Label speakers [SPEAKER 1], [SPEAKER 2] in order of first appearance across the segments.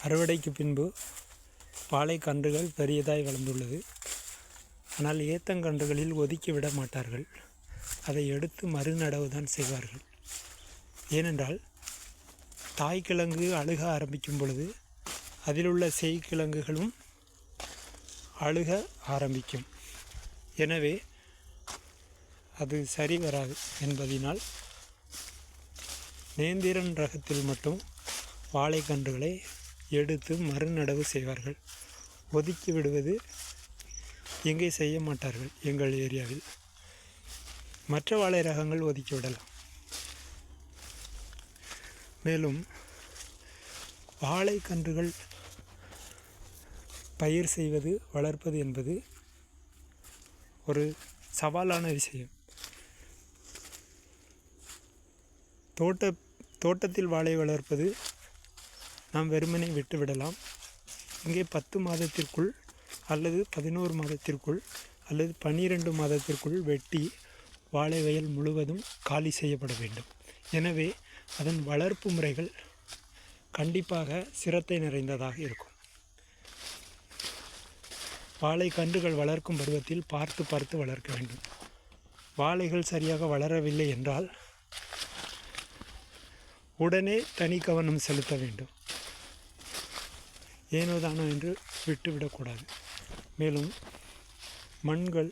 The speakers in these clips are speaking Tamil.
[SPEAKER 1] அறுவடைக்கு பின்பு வாழைக்கன்றுகள் பெரியதாய் வளர்ந்துள்ளது. ஆனால் ஏத்தங்கன்றுகளில் ஒதுக்கி விட மாட்டார்கள். அதை எடுத்து மறுநடவு தான் செய்வார்கள். ஏனென்றால் தாய்க்கிழங்கு அழுக ஆரம்பிக்கும் பொழுது அதில் உள்ள செய்கிழங்குகளும் அழுக ஆரம்பிக்கும். எனவே அது சரி வராது என்பதினால் நேந்திரன் ரகத்தில் மட்டும் வாழைக்கன்றுகளை எடுத்து மறுநடவு செய்வார்கள். ஒதுக்கி விடுவது எங்கே செய்ய மாட்டார்கள். எங்கள் ஏரியாவில் மற்ற வாழை ரகங்கள் ஒதுக்கி விடலாம். மேலும் வாழைக்கன்றுகள் பயிர் செய்வது வளர்ப்பது என்பது ஒரு சவாலான விஷயம். தோட்டத்தில் வாழை வளர்ப்பது நாம் வெறுமனே விட்டுவிடலாம். இங்கே 10 மாதத்திற்குள் அல்லது 11 மாதத்திற்குள் அல்லது 12 மாதத்திற்குள் வெட்டி வாழை வயல் முழுவதும் காலி செய்யப்பட வேண்டும். எனவே அதன் வளர்ப்பு முறைகள் கண்டிப்பாக சிரத்தை நிறைந்ததாக இருக்கும். வாழை கன்றுகள் வளர்க்கும் பருவத்தில் பார்த்து வளர்க்க வேண்டும். வாழைகள் சரியாக வளரவில்லை என்றால் உடனே தனி கவனம் செலுத்த வேண்டும். ஏனோதானோ என்று விட்டுவிடக்கூடாது. மேலும் மண்கள்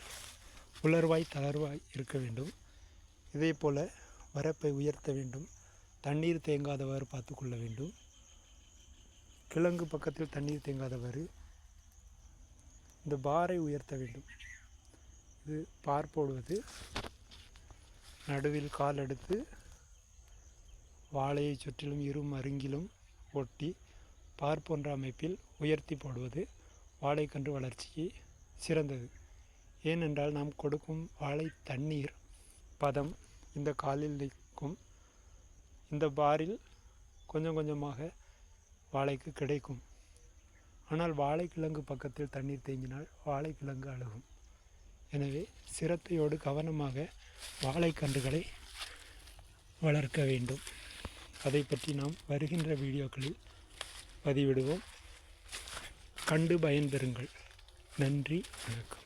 [SPEAKER 1] உலர்வாய் தளர்வாய் இருக்க வேண்டும். இதே போல் வரப்பை உயர்த்த வேண்டும். தண்ணீர் தேங்காதவாறு பார்த்து கொள்ள வேண்டும். கிழங்கு பக்கத்தில் தண்ணீர் தேங்காதவாறு இந்த பாரை உயர்த்த வேண்டும். இது பார் போடுவது. நடுவில் கால் எடுத்து வாழையை சுற்றிலும் இரு மருங்கிலும் ஒட்டி பார் போன்ற அமைப்பில் உயர்த்தி போடுவது வாழைக்கன்று வளர்ச்சிக்கு சிறந்தது. ஏனென்றால் நாம் கொடுக்கும் வாழை தண்ணீர் பதம் இந்த காலில் நிற்கும். இந்த பாரில் கொஞ்சம் கொஞ்சமாக வாழைக்கு கிடைக்கும். ஆனால் வாழைக்கிழங்கு பக்கத்தில் தண்ணீர் தேங்கினால் வாழைக்கிழங்கு அழுகும். எனவே சிரத்தையோடு கவனமாக வாழைக்கன்றுகளை வளர்க்க வேண்டும். அதை பற்றி நாம் வருகின்ற வீடியோக்களில் பதிவிடுவோம். கண்டு பயன்பெறுங்கள். நன்றி, வணக்கம்.